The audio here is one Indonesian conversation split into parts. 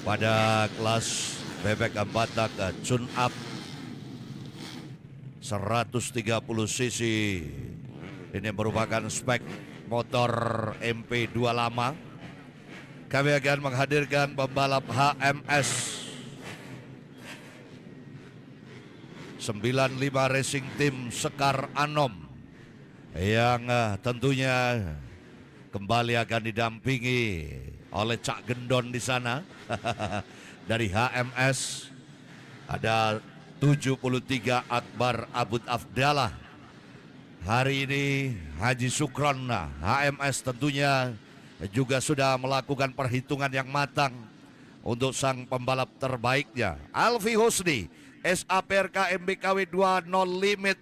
pada kelas bebek batak tune up 130 cc. Ini merupakan spek motor MP2 lama. Kami akan menghadirkan pembalap HMS 95 Racing Team Sekar Anom yang tentunya kembali akan didampingi oleh Cak Gendon di sana. Dari HMS ada 73 Akbar Abud Afdalah. Hari ini Haji Sukron HMS tentunya juga sudah melakukan perhitungan yang matang untuk sang pembalap terbaiknya. Alfi Husni SAPRK MBKW 2 No Limit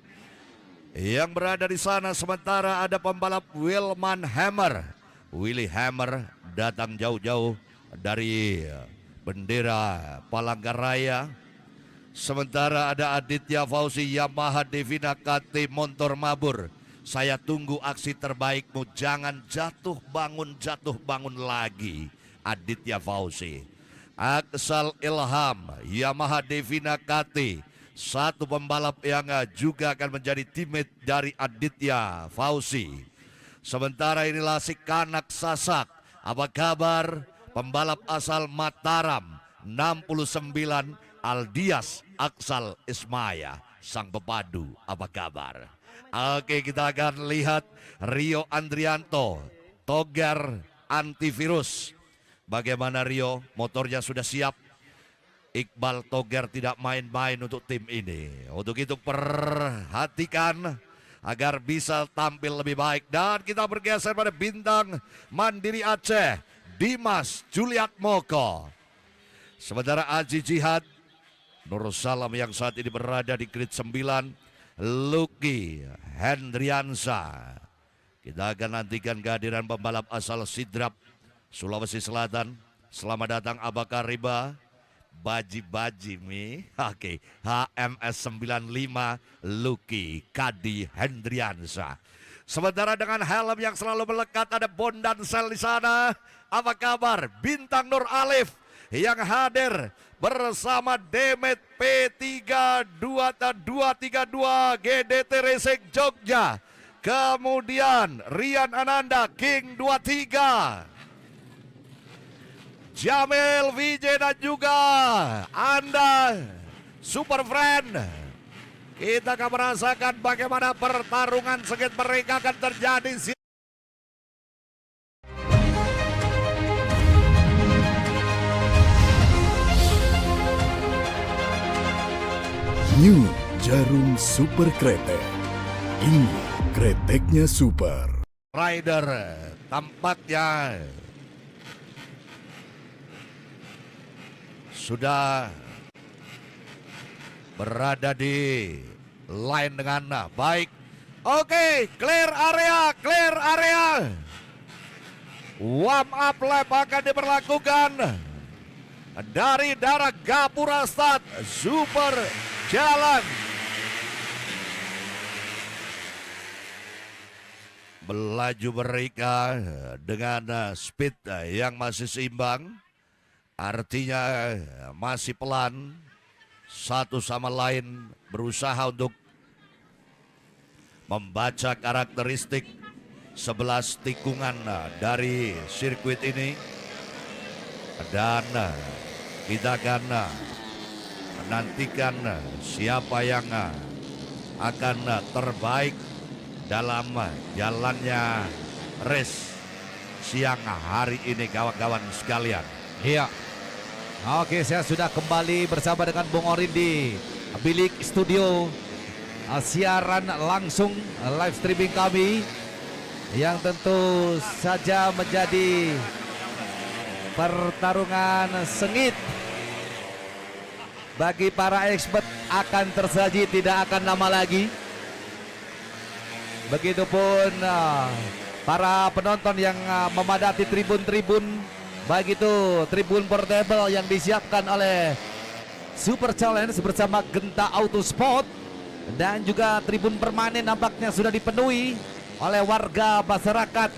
yang berada di sana, sementara ada pembalap Wilman Hammer. Willy Hammer datang jauh-jauh dari bendera Palangkaraya. Sementara ada Aditya Fauzi Yamaha Devina KT Montor Mabur. Saya tunggu aksi terbaikmu, jangan jatuh bangun lagi, Aditya Fauzi. Aksal Ilham Yamaha Devina KT, satu pembalap yang juga akan menjadi teammate dari Aditya Fauzi. Sementara inilah si Kanak Sasak. Apa kabar pembalap asal Mataram 69 Aldias Aksal Ismaya, sang pepadu, apa kabar? Oke, kita akan lihat Rio Andrianto, Togar Antivirus. Bagaimana Rio, motornya sudah siap. Iqbal Togar tidak main-main untuk tim ini. Untuk itu perhatikan agar bisa tampil lebih baik. Dan kita bergeser pada bintang Mandiri Aceh, Dimas Juliat Moko. Sementara Aji Jihad Nur Salam yang saat ini berada di grid 9, Lucky Hendriansa. Kita akan nantikan kehadiran pembalap asal Sidrap, Sulawesi Selatan. Selamat datang Abakar Riba, Baji Mi. Oke, HMS 95 Lucky Kadi Hendriansa. Sementara dengan helm yang selalu melekat ada Bondan Sel di sana. Apa kabar Bintang Nur Alif yang hadir bersama Demet P32 GDT Racing Jogja. Kemudian Rian Ananda King 23, Jamil Vijay dan juga Anda Super Friend. Kita akan merasakan bagaimana pertarungan sengit mereka akan terjadi. New Jarum Super Kretek. Ini kreteknya super. Rider tampaknya sudah berada di line dengan baik. Oke, clear area. Warm up lap akan diberlakukan dari daerah Gapura Stad Super Jalan. Melaju mereka dengan speed yang masih seimbang. Artinya masih pelan. Satu sama lain berusaha untuk membaca karakteristik 11 tikungan dari sirkuit ini. Dan kita akan menantikan siapa yang akan terbaik dalam jalannya race siang hari ini, kawan-kawan sekalian. Iya. Oke, saya sudah kembali bersama dengan Bung Orin di bilik studio siaran langsung live streaming kami yang tentu saja menjadi pertarungan sengit bagi para expert. Akan tersaji tidak akan lama lagi. Begitupun para penonton yang memadati tribun-tribun, baik itu tribun portable yang disiapkan oleh Super Challenge bersama Genta Autosport, dan juga tribun permanen nampaknya sudah dipenuhi oleh warga masyarakat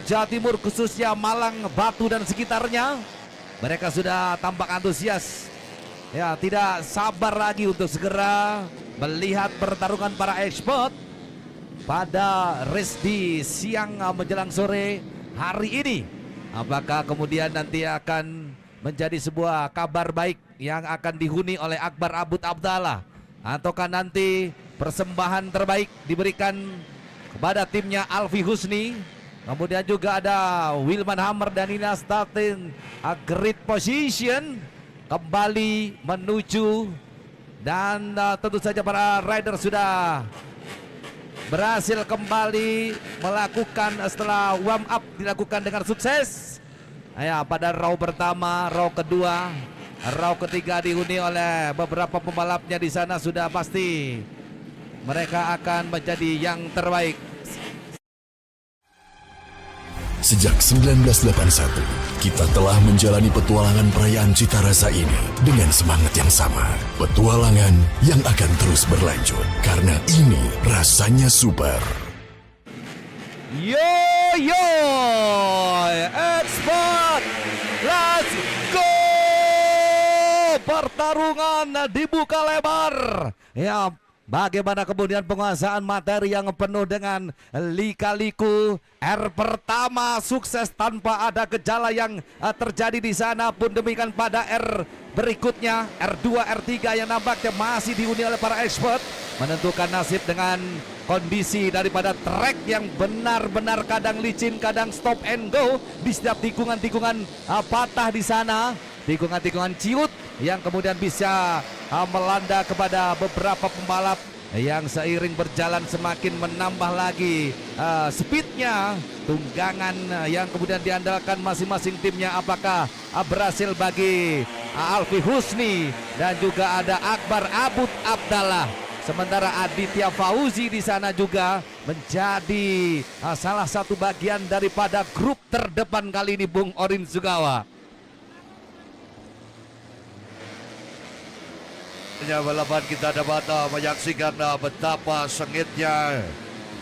Jawa Timur, khususnya Malang, Batu dan sekitarnya. Mereka sudah tampak antusias. Ya, tidak sabar lagi untuk segera melihat pertarungan para expert pada race di siang menjelang sore hari ini. Apakah kemudian nanti akan menjadi sebuah kabar baik yang akan dihuni oleh Akbar Abud Abdallah, ataukah nanti persembahan terbaik diberikan kepada timnya Alfi Husni. Kemudian juga ada Wilman Hammer dan Nina starting a great position kembali menuju, dan tentu saja para rider sudah berhasil kembali melakukan setelah warm up dilakukan dengan sukses. Ya, pada row pertama, row kedua, row ketiga dihuni oleh beberapa pembalapnya di sana. Sudah pasti mereka akan menjadi yang terbaik. Sejak 1981, kita telah menjalani petualangan perayaan Cita Rasa ini dengan semangat yang sama. Petualangan yang akan terus berlanjut, karena ini rasanya super. Yo yo, expert, let's go! Pertarungan dibuka lebar. Ya, bagaimana kemudian penguasaan materi yang penuh dengan lika-liku. R pertama sukses tanpa ada gejala yang terjadi di sana, pun demikian pada R berikutnya, R2, R3 yang nampaknya masih dihuni oleh para expert, menentukan nasib dengan kondisi daripada trek yang benar-benar kadang licin, kadang stop and go di setiap tikungan-tikungan patah di sana, tikungan-tikungan ciut yang kemudian bisa melanda kepada beberapa pembalap yang seiring berjalan semakin menambah lagi speednya, tunggangan yang kemudian diandalkan masing-masing timnya. Apakah berhasil bagi Alfi Husni dan juga ada Akbar Abud Abdallah, sementara Aditya Fauzi di sana juga menjadi salah satu bagian daripada grup terdepan kali ini, Bung Orin Sugawa. Balapan kita dapat menyaksikan betapa sengitnya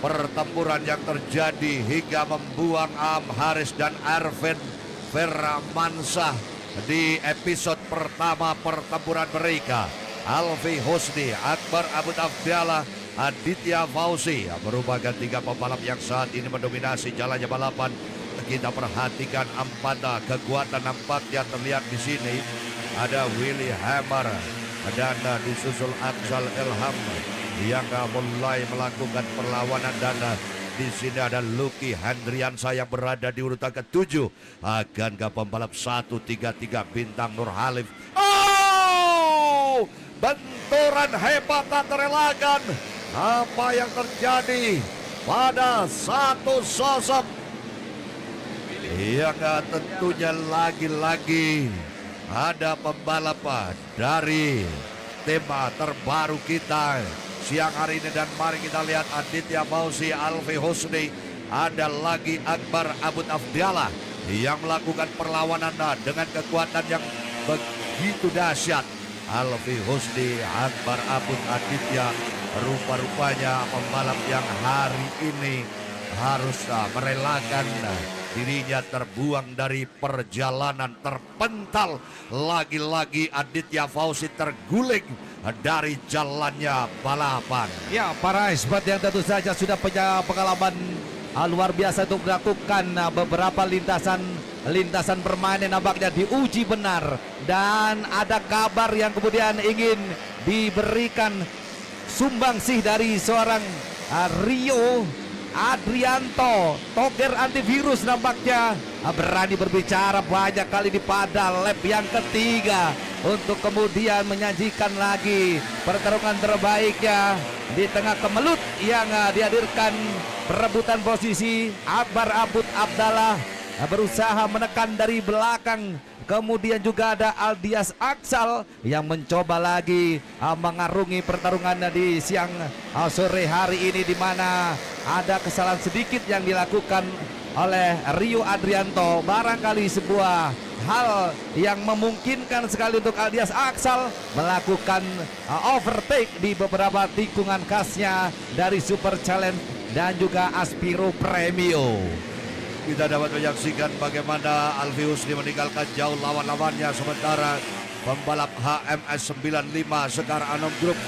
pertempuran yang terjadi hingga membuang Haris dan Arvin Firmansyah di episode pertama pertempuran mereka. Alfi Husni, Akbar Abud Abdallah, Aditya Fauzi merupakan tiga pembalap yang saat ini mendominasi jalannya balapan. Kita perhatikan kekuatan nampaknya terlihat di sini. Ada Willy Hammer dan disusul Afzal Ilham yang mulai melakukan perlawanan, dan di sini ada Lucky Hendriansa yang berada di urutan ke-7. Akankah pembalap 133 bintang Nur Halif? Oh! Benturan hebat tak terelakkan. Apa yang terjadi pada satu sosok yang tentunya lagi-lagi ada pembalap dari tim terbaru kita siang hari ini, dan mari kita lihat Aditya Fauzi, Alfi Husni, ada lagi Akbar Abud Abdallah yang melakukan perlawanan dengan kekuatan yang begitu dahsyat. Alfi Husni, Akbar Abud, Aditya, rupa-rupanya pembalap yang hari ini harus merelakan dirinya terbuang dari perjalanan, terpental. Lagi-lagi Aditya Fauzi terguling dari jalannya balapan. Ya, para expert yang tentu saja sudah punya pengalaman luar biasa untuk melakukan beberapa lintasan permainan nampaknya diuji benar, dan ada kabar yang kemudian ingin diberikan sumbangsih dari seorang Rio Adrianto, toger antivirus nampaknya berani berbicara banyak kali di pada lap yang ketiga untuk kemudian menyajikan lagi pertarungan terbaiknya di tengah kemelut yang dihadirkan perebutan posisi. Akbar Abud Abdallah berusaha menekan dari belakang. Kemudian juga ada Aldias Aksal yang mencoba lagi mengarungi pertarungan di siang sore hari ini, di mana ada kesalahan sedikit yang dilakukan oleh Rio Adrianto. Barangkali sebuah hal yang memungkinkan sekali untuk Aldias Aksal melakukan overtake di beberapa tikungan khasnya dari Super Challenge dan juga Aspiro Premio. Kita dapat menyaksikan bagaimana Alfi Husni meninggalkan jauh lawan-lawannya, sementara pembalap HMS 95 Sekar Anom Group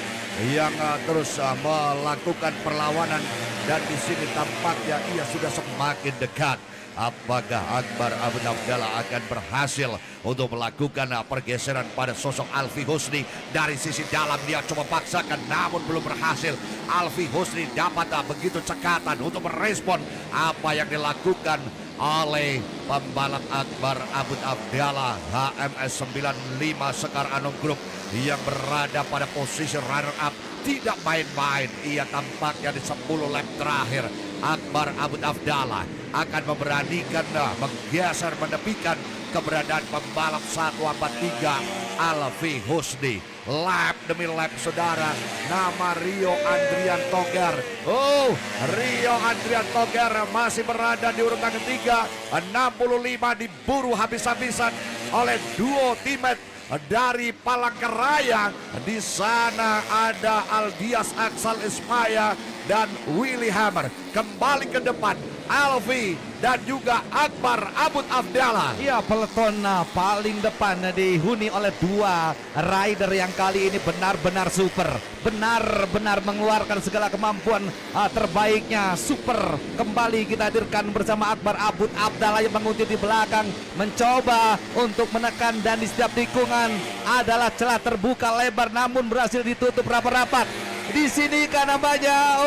yang terus melakukan perlawanan, dan di sini tampaknya ia sudah semakin dekat. Apakah Akbar Abun Afdallah akan berhasil untuk melakukan pergeseran pada sosok Alfi Husni dari sisi dalam? Dia coba paksakan namun belum berhasil. Alfi Husni dapat begitu cekatan untuk merespon apa yang dilakukan oleh pembalap Akbar Abun Afdallah HMS 95 Sekar Anom Group yang berada pada posisi runner up. Tidak main-main, ia tampaknya di 10 lap terakhir. Akbar Abun Afdallah akan memberanikan menggeser, menepikan keberadaan pembalap 143 Alfi Husni. Lap demi lap, saudara, nama Rio Andrian Togar. Oh, Rio Andrian Togar masih berada di urutan ketiga. 65 diburu habis-habisan oleh duo teammate dari Palangkaraya. Di sana ada Aldias Aksal Ismaya dan Willy Hammer. Kembali ke depan Alfi dan juga Akbar Abun Afdallah. Ya, peleton paling depan dihuni oleh dua rider yang kali ini benar-benar super, benar-benar mengeluarkan segala kemampuan terbaiknya. Super kembali kita hadirkan bersama Akbar Abun Afdallah yang menguntit di belakang, mencoba untuk menekan, dan di setiap tikungan adalah celah terbuka lebar namun berhasil ditutup rapat-rapat. Di sini kan namanya,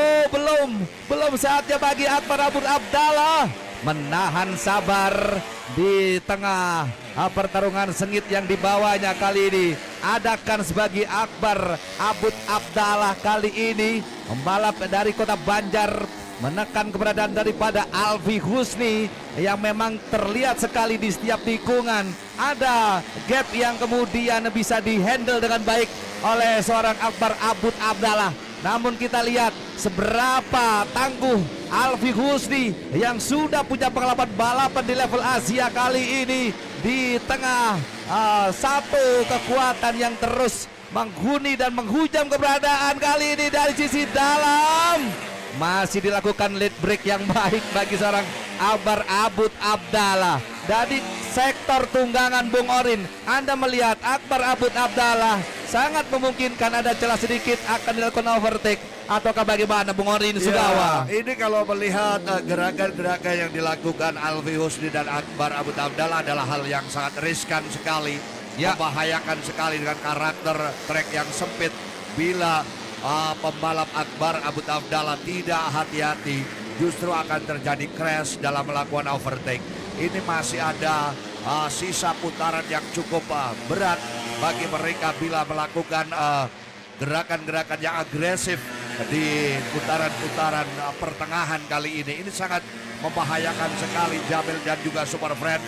belum saatnya bagi Akbar Abun Afdallah menahan sabar di tengah pertarungan sengit yang dibawanya kali ini. Adakan sebagai Akbar Abun Afdallah kali ini pembalap dari Kota Banjar menekan keberadaan daripada Alfi Husni yang memang terlihat sekali di setiap tikungan. Ada gap yang kemudian bisa dihandle dengan baik oleh seorang Akbar Abun Afdallah. Namun kita lihat seberapa tangguh Alfi Husni yang sudah punya pengalaman balapan di level Asia kali ini di tengah satu kekuatan yang terus menghuni dan menghujam keberadaan kali ini dari sisi dalam. Masih dilakukan lead break yang baik bagi seorang Akbar Abun Afdallah. Dari sektor tunggangan Bung Orin, Anda melihat Akbar Abun Afdallah sangat memungkinkan ada celah sedikit akan dilakukan overtake, ataukah bagaimana Bung Orin Sugawa? Ya, ini kalau melihat gerakan-gerakan yang dilakukan Alfi Husni dan Akbar Abun Afdallah adalah hal yang sangat riskan sekali, membahayakan sekali dengan karakter trek yang sempit. Bila pembalap Akbar Abun Afdallah tidak hati-hati, justru akan terjadi crash dalam melakukan overtake. Ini masih ada sisa putaran yang cukup berat bagi mereka bila melakukan gerakan-gerakan yang agresif di putaran-putaran pertengahan kali ini. Ini sangat membahayakan sekali Jamil dan juga Super Friend.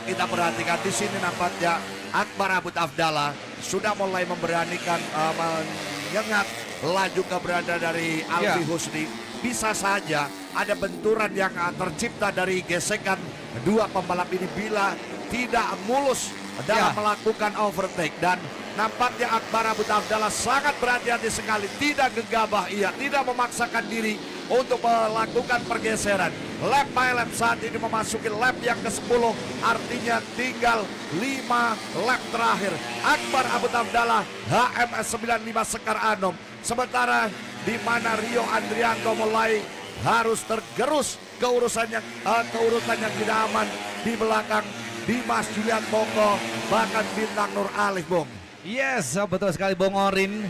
Kita perhatikan di sini nampaknya Akbar Abun Afdallah sudah mulai memberanikan menyengat laju keberadaan dari Alfi Husni. Bisa saja ada benturan yang tercipta dari gesekan dua pembalap ini bila tidak mulus dalam melakukan overtake. Dan nampaknya Akbar Abun Afdallah sangat berhati-hati sekali, tidak gegabah, ia tidak memaksakan diri untuk melakukan pergeseran. Lap by lap saat ini memasuki lap yang ke-10, artinya tinggal 5 lap terakhir. Akbar Abun Afdallah HMS 95 Sekar Anom, sementara di mana Rio Andrianto mulai harus tergerus keurutannya tidak aman di belakang Dimas Julian Moko, bahkan Bintang Nur Alif, Bung. Yes, betul sekali Bung Orin.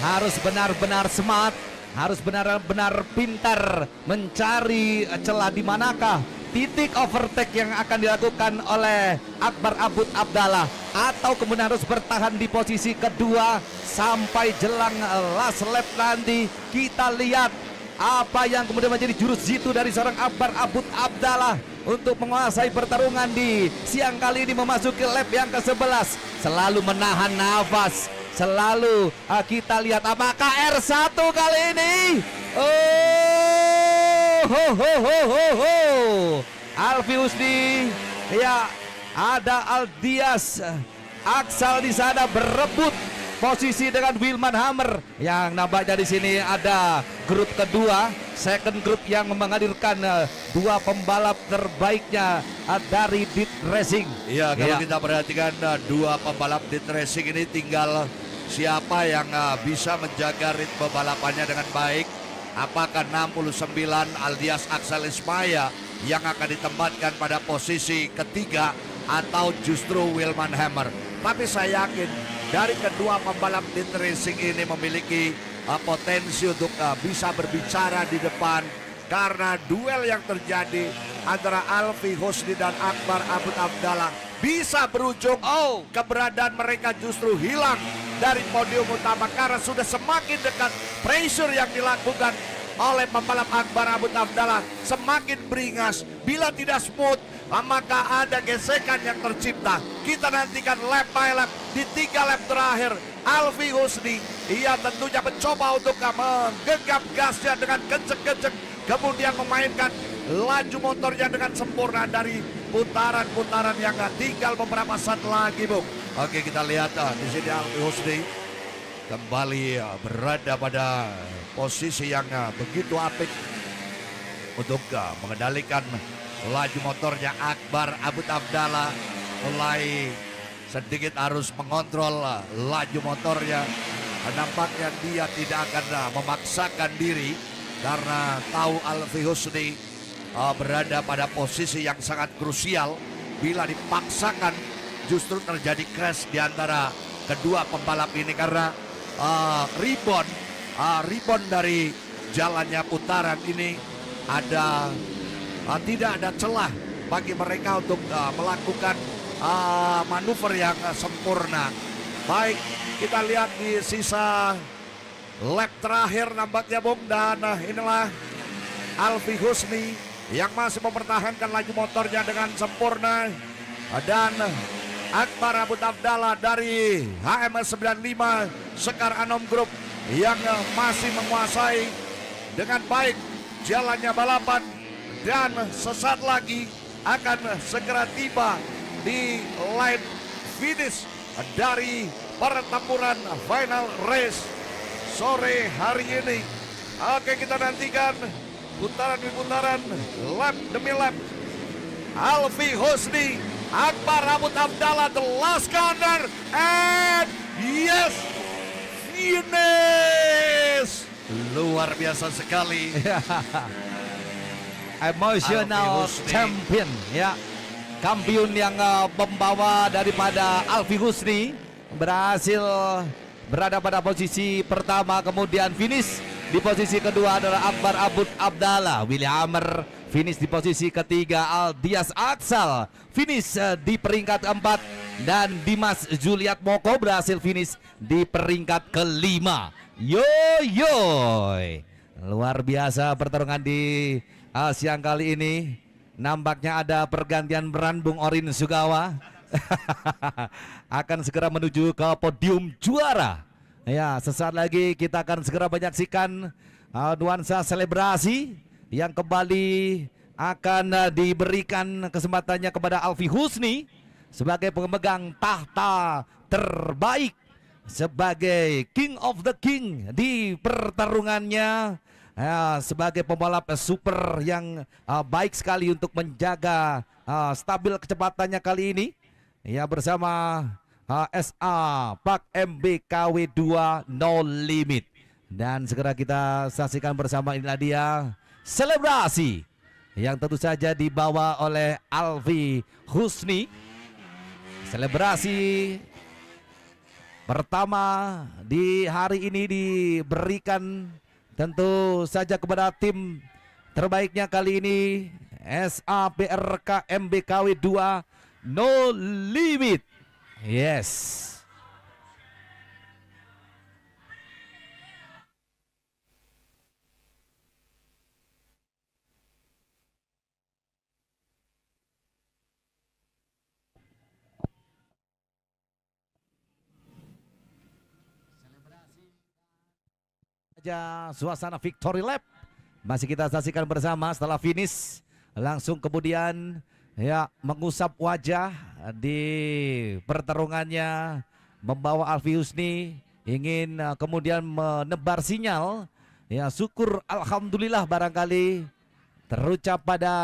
Harus benar-benar smart, harus benar-benar pintar mencari celah di manakah titik overtake yang akan dilakukan oleh Akbar Abun Afdallah, atau kemudian harus bertahan di posisi kedua sampai jelang last lap nanti. Kita lihat apa yang kemudian menjadi jurus jitu dari seorang Akbar Abun Afdallah untuk menguasai pertarungan di siang kali ini memasuki lap yang ke-11. Selalu menahan nafas, selalu kita lihat apakah R1 kali ini. Alfi Husni, ya, ada Aldias Aksal di sana berebut posisi dengan Wilman Hammer, yang nampaknya di sini ada grup kedua second group yang menghadirkan dua pembalap terbaiknya dari Dit Racing. Iya, kalau kita perhatikan dua pembalap Dit Racing ini tinggal siapa yang bisa menjaga ritme balapannya dengan baik. Apakah 69 alias Axel Ismaya yang akan ditempatkan pada posisi ketiga atau justru Wilman Hammer. Tapi saya yakin dari kedua pembalap Dit Racing ini memiliki potensi untuk bisa berbicara di depan, karena duel yang terjadi antara Alfi Husni dan Akbar Abud Abdallah bisa berujung keberadaan mereka justru hilang dari podium utama karena sudah semakin dekat. Pressure yang dilakukan oleh pembalap Akbar Abud Abdallah semakin beringas. Bila tidak smooth, maka ada gesekan yang tercipta. Kita nantikan lap by lap di 3 lap terakhir. Alfi Husni, ia tentunya mencoba untuk menggenggam gasnya dengan kenceng-kenceng, kemudian memainkan laju motornya dengan sempurna dari putaran-putaran yang tinggal beberapa saat lagi, Bung. Oke, kita lihat di sini Alfi Husni kembali berada pada posisi yang begitu apik untuk mengendalikan laju motornya. Akbar Abud Abdallah mulai sedikit harus mengontrol laju motornya. Nampaknya dia tidak akan memaksakan diri karena tahu Alfi Husni berada pada posisi yang sangat krusial. Bila dipaksakan justru terjadi crash di antara kedua pembalap ini karena rebound dari jalannya putaran ini tidak ada celah bagi mereka untuk melakukan manuver yang sempurna. Baik, kita lihat di sisa lap terakhir nampaknya, Bung, dan inilah Alfi Husni yang masih mempertahankan laju motornya dengan sempurna, dan Akbar Abud Abdallah dari HM95 Sekar Anom Group yang masih menguasai dengan baik jalannya balapan dan sesaat lagi akan segera tiba di line finish dari pertempuran final race sore hari ini. Oke, kita nantikan putaran demi putaran, lap demi lap. Alfi Husni, Akbar Abud Abdallah, the last corner, and yes, finish. Luar biasa sekali. Emotional champion, ya. Kampiun yang membawa daripada Alfi Husni berhasil berada pada posisi pertama, kemudian finish di posisi kedua adalah Akbar Abud Abdallah. Willy Hammer finish di posisi ketiga, Aldias Axel finish di peringkat keempat, dan Dimas Juliat Moko berhasil finish di peringkat kelima. Yoyoy, luar biasa pertarungan di siang kali ini. Nampaknya ada pergantian peran. Bung Orin Sugawa akan segera menuju ke podium juara. Ya, sesaat lagi kita akan segera menyaksikan nuansa selebrasi yang kembali akan diberikan kesempatannya kepada Alfi Husni sebagai pemegang tahta terbaik, sebagai King of the King di pertarungannya. Sebagai pembalap super yang baik sekali untuk menjaga stabil kecepatannya kali ini, ya, bersama SA Pak MBKW 2 No Limit. Dan segera kita saksikan bersama, inilah dia selebrasi yang tentu saja dibawa oleh Alfi Husni. Selebrasi pertama di hari ini diberikan tentu saja kepada tim terbaiknya kali ini, SAPRK MBKW 2 No Limit. Yes. Suasana Victory Lap masih kita saksikan bersama. Setelah finish langsung kemudian ya mengusap wajah di pertarungannya, membawa Alfi Husni ingin kemudian menebar sinyal Ya, syukur alhamdulillah barangkali terucap pada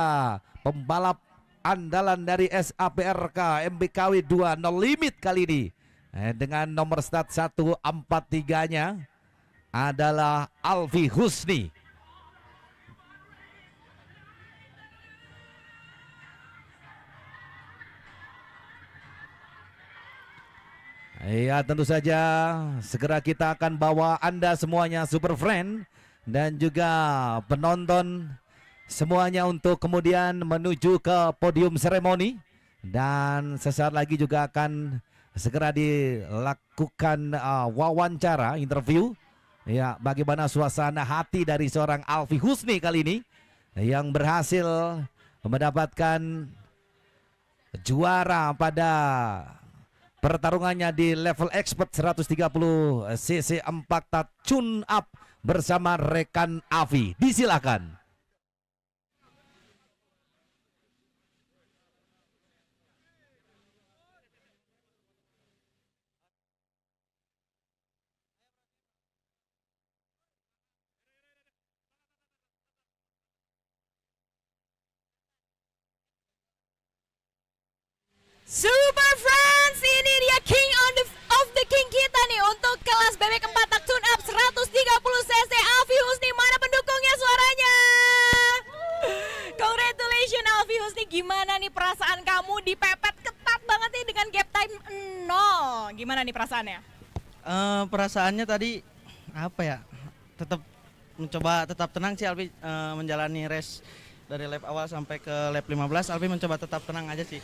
pembalap andalan dari SAPRK MBKW 2 No Limit kali ini. Dengan nomor start 143-nya adalah Alfi Husni. Ya, tentu saja segera kita akan bawa Anda semuanya Super Friend dan juga penonton semuanya untuk kemudian menuju ke podium seremoni, dan sesaat lagi juga akan segera dilakukan wawancara interview. Ya, bagaimana suasana hati dari seorang Alfi Husni kali ini yang berhasil mendapatkan juara pada pertarungannya di level expert 130 cc 4 tak tune up bersama rekan Avi. Disilakan. Super Friends, ini dia King of the King kita nih untuk kelas bebek 4 tak tune up 130 cc. Alfi Husni, mana pendukungnya suaranya? Congratulations Alfi Husni, gimana nih perasaan kamu dipepet ketat banget nih dengan gap time 0. Gimana nih perasaannya? Perasaannya tadi apa ya? Tetap mencoba tetap tenang sih Alfi, menjalani race dari lap awal sampai ke lap 15. Alfi mencoba tetap tenang aja sih.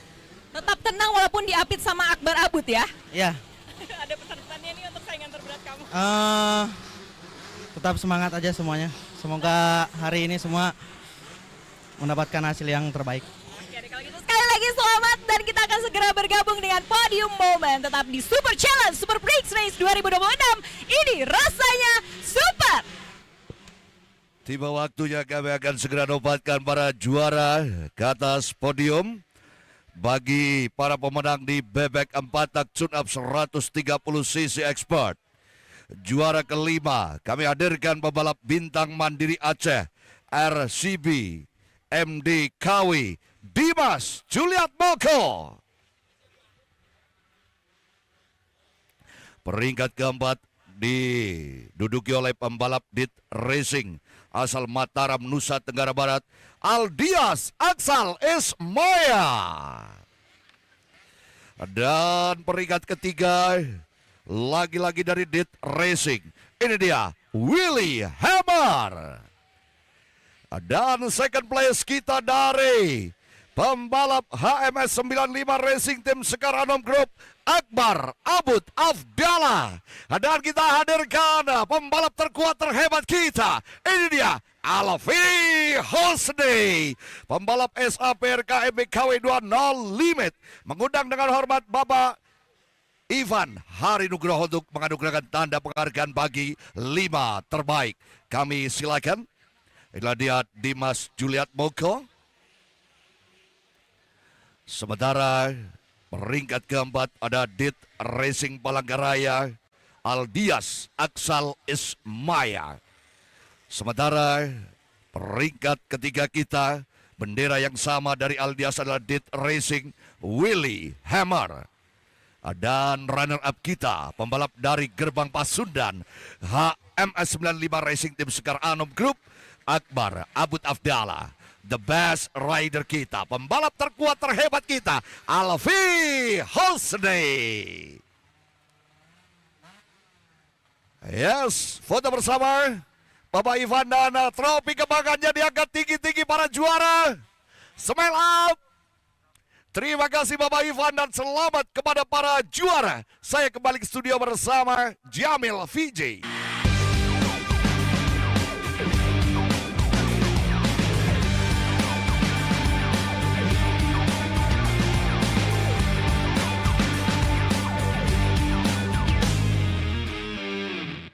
Tetap tenang walaupun diapit sama Akbar Abud ya? Iya. Ada pesan-pesannya nih untuk saingan terberat kamu? Tetap semangat aja semuanya. Semoga hari ini semua mendapatkan hasil yang terbaik. Oke, kalau gitu sekali lagi selamat, dan kita akan segera bergabung dengan Podium Moment tetap di Super Challenge Super Breaks Race 2026. Ini rasanya super. Tiba waktunya kami akan segera nobatkan para juara ke atas podium. Bagi para pemenang di bebek 4 tak tune up 130 cc expert, juara kelima kami hadirkan pembalap bintang mandiri Aceh RCB MD KW Dimas Juliat Moko. Peringkat keempat diduduki oleh pembalap Dit Racing asal Mataram, Nusa Tenggara Barat, Aldias Aksal Ismaya. Dan peringkat ketiga lagi-lagi dari Dit Racing, ini dia Willy Hammer. Dan second place kita dari pembalap HMS 95 Racing Team Sekar Anom Group, Akbar Abud Afdala. Dan kita hadirkan pembalap terkuat terhebat kita, ini dia Alfi Husni, pembalap SAPRK MBKW 2 No Limit. Mengundang dengan hormat Bapak Ivan Hari Nugroho untuk menganugerahkan tanda penghargaan bagi 5 terbaik. Kami silakan. Inilah dia Dimas Juliat Moko. Sementara peringkat keempat ada Dit Racing Palangkaraya, Aldias Aksal Ismaya. Sementara peringkat ketiga kita, bendera yang sama dari Aldias adalah Dit Racing Willy Hammer. Dan runner up kita, pembalap dari Gerbang Pasundan HMS 95 Racing Team Sekar Anom Group, Akbar Abud Afdala. The best rider kita, pembalap terkuat terhebat kita, Alfi Husni. Yes, foto bersama Bapak Ivan, dan trofi kebanggaannya diangkat tinggi-tinggi para juara. Smile up. Terima kasih Bapak Ivan dan selamat kepada para juara. Saya kembali ke studio bersama Jamil VJ.